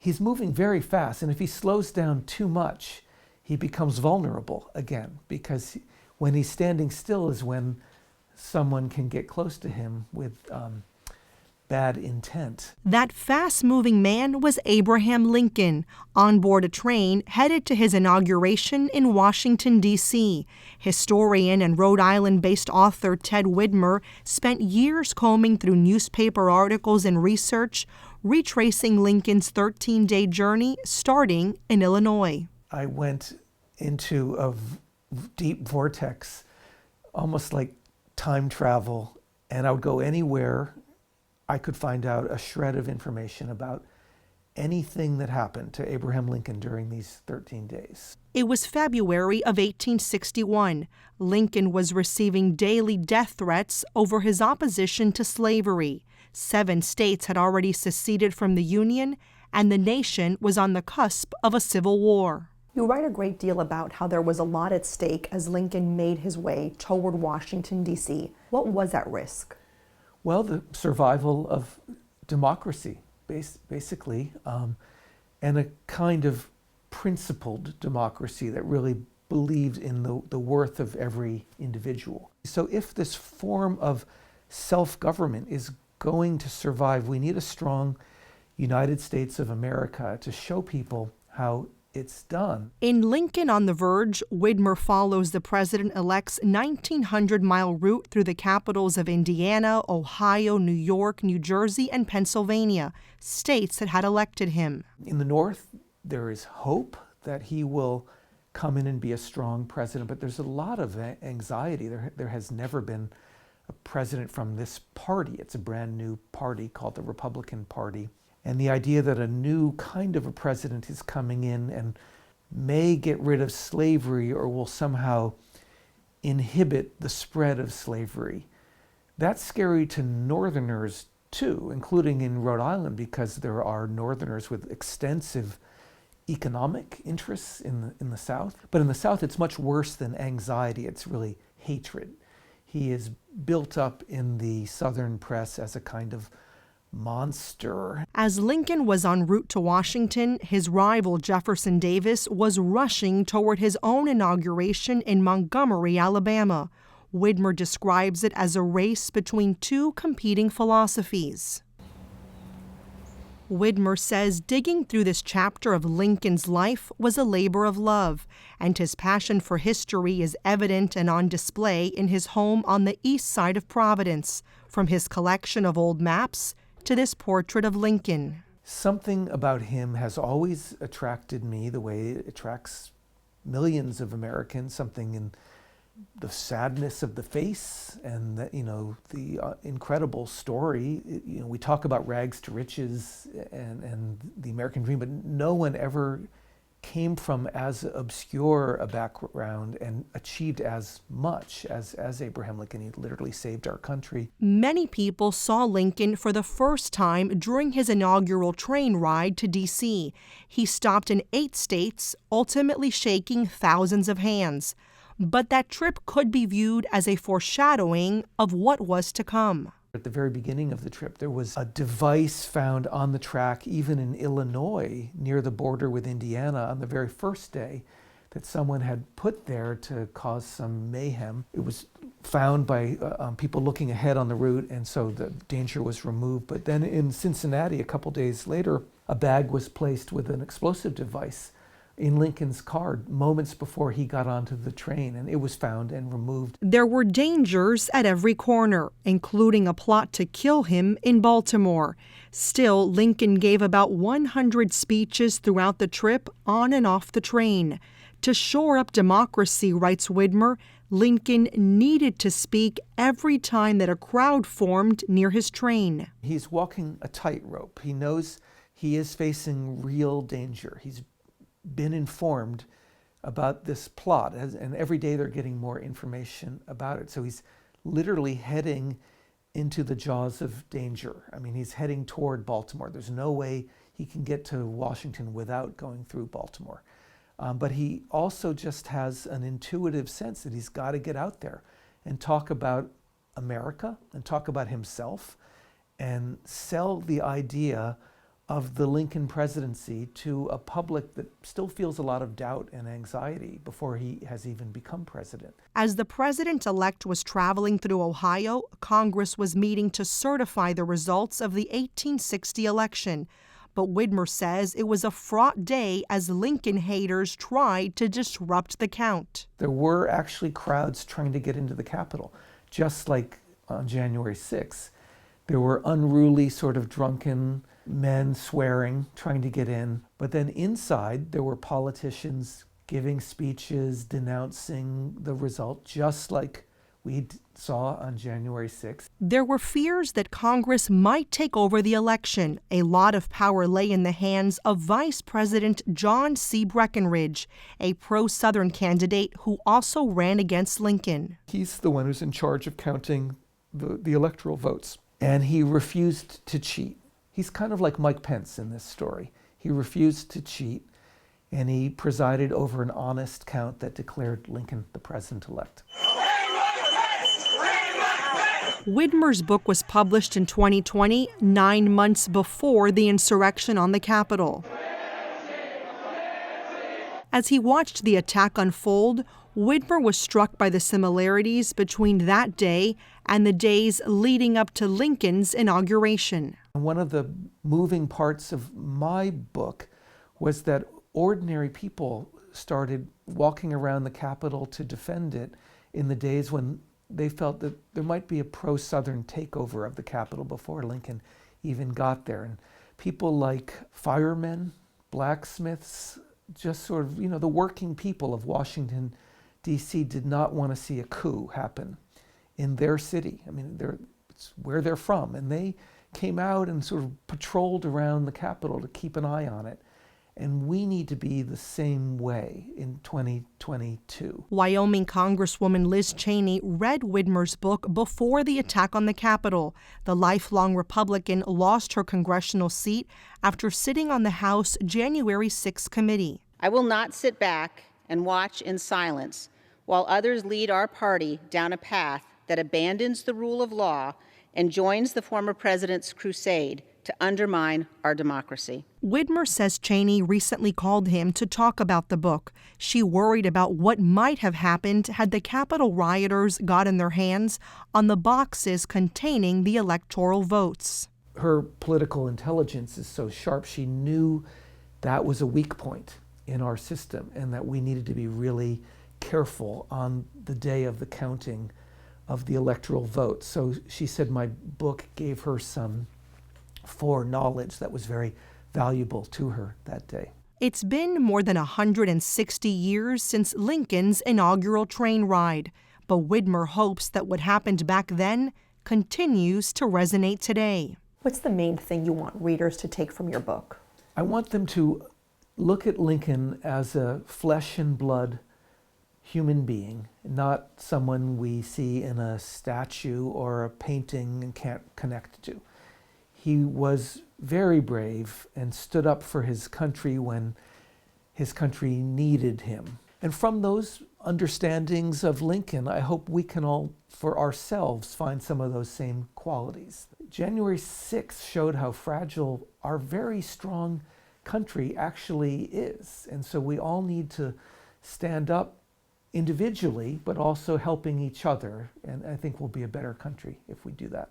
he's moving very fast, and if he slows down too much, he becomes vulnerable again, because when he's standing still is when someone can get close to him with bad intent. That fast-moving man was Abraham Lincoln, on board a train headed to his inauguration in Washington, D.C. Historian and Rhode Island-based author Ted Widmer spent years combing through newspaper articles and research, retracing Lincoln's 13-day journey starting in Illinois. I went into a deep vortex, almost like time travel, and I would go anywhere I could find out a shred of information about anything that happened to Abraham Lincoln during these 13 days. It was February of 1861. Lincoln was receiving daily death threats over his opposition to slavery. 7 states had already seceded from the Union, and the nation was on the cusp of a civil war. You write a great deal about how there was a lot at stake as Lincoln made his way toward Washington, D.C. What was at risk? Well, the survival of democracy, basically, and a kind of principled democracy that really believed in the worth of every individual. So if this form of self-government is going to survive, we need a strong United States of America to show people how it's done. In Lincoln on the Verge, Widmer follows the president-elect's 1,900-mile route through the capitals of Indiana, Ohio, New York, New Jersey, and Pennsylvania, states that had elected him. In the North, there is hope that he will come in and be a strong president, but there's a lot of anxiety. There has never been a president from this party. It's a brand new party called the Republican Party. And the idea that a new kind of a president is coming in and may get rid of slavery or will somehow inhibit the spread of slavery, that's scary to Northerners too, including in Rhode Island, because there are Northerners with extensive economic interests in the South. But in the South, it's much worse than anxiety. It's really hatred. He is built up in the Southern press as a kind of monster. As Lincoln was en route to Washington, his rival Jefferson Davis was rushing toward his own inauguration in Montgomery, Alabama. Widmer describes it as a race between 2 competing philosophies. Widmer says digging through this chapter of Lincoln's life was a labor of love, and his passion for history is evident and on display in his home on the east side of Providence, from his collection of old maps to this portrait of Lincoln. Something about him has always attracted me the way it attracts millions of Americans, something in the sadness of the face and the incredible story. We talk about rags to riches and the American dream, but no one ever came from as obscure a background and achieved as much as Abraham Lincoln. He literally saved our country. Many people saw Lincoln for the first time during his inaugural train ride to D.C. He stopped in 8 states, ultimately shaking thousands of hands. But that trip could be viewed as a foreshadowing of what was to come. At the very beginning of the trip, there was a device found on the track, even in Illinois, near the border with Indiana, on the very first day, that someone had put there to cause some mayhem. It was found by people looking ahead on the route, and so the danger was removed. But then in Cincinnati, a couple days later, a bag was placed with an explosive device in Lincoln's car moments before he got onto the train, and it was found and removed. There were dangers at every corner, including a plot to kill him in Baltimore. Still, Lincoln gave about 100 speeches throughout the trip on and off the train. To shore up democracy, writes Widmer, Lincoln needed to speak every time that a crowd formed near his train. He's walking a tightrope. He knows he is facing real danger. He's been informed about this plot, and every day they're getting more information about it. So he's literally heading into the jaws of danger. I mean, he's heading toward Baltimore. There's no way he can get to Washington without going through Baltimore. But he also just has an intuitive sense that he's got to get out there and talk about America and talk about himself and sell the idea of the Lincoln presidency to a public that still feels a lot of doubt and anxiety before he has even become president. As the president-elect was traveling through Ohio, Congress was meeting to certify the results of the 1860 election. But Widmer says it was a fraught day as Lincoln haters tried to disrupt the count. There were actually crowds trying to get into the Capitol, just like on January 6th. There were unruly, sort of drunken men swearing, trying to get in. But then inside, there were politicians giving speeches, denouncing the result, just like we saw on January 6th. There were fears that Congress might take over the election. A lot of power lay in the hands of Vice President John C. Breckinridge, a pro-Southern candidate who also ran against Lincoln. He's the one who's in charge of counting the electoral votes, and he refused to cheat. He's kind of like Mike Pence in this story. He refused to cheat, and he presided over an honest count that declared Lincoln the president-elect. Widmer's book was published in 2020, 9 months before the insurrection on the Capitol. As he watched the attack unfold, Widmer was struck by the similarities between that day and the days leading up to Lincoln's inauguration. One of the moving parts of my book was that ordinary people started walking around the Capitol to defend it in the days when they felt that there might be a pro-Southern takeover of the Capitol before Lincoln even got there. And people like firemen, blacksmiths, just sort of, the working people of Washington, D.C. did not want to see a coup happen in their city. I mean, it's where they're from. And they came out and sort of patrolled around the Capitol to keep an eye on it. And we need to be the same way in 2022. Wyoming Congresswoman Liz Cheney read Widmer's book before the attack on the Capitol. The lifelong Republican lost her congressional seat after sitting on the House January 6 committee. I will not sit back and watch in silence while others lead our party down a path that abandons the rule of law and joins the former president's crusade to undermine our democracy. Widmer says Cheney recently called him to talk about the book. She worried about what might have happened had the Capitol rioters gotten their hands on the boxes containing the electoral votes. Her political intelligence is so sharp, she knew that was a weak point in our system and that we needed to be really careful on the day of the counting of the electoral votes. So she said my book gave her some foreknowledge that was very valuable to her that day. It's been more than 160 years since Lincoln's inaugural train ride, but Widmer hopes that what happened back then continues to resonate today. What's the main thing you want readers to take from your book? I want them to look at Lincoln as a flesh and blood human being, not someone we see in a statue or a painting and can't connect to. He was very brave and stood up for his country when his country needed him. And from those understandings of Lincoln, I hope we can all, for ourselves, find some of those same qualities. January 6th showed how fragile our very strong country actually is. And so we all need to stand up individually, but also helping each other. And I think we'll be a better country if we do that.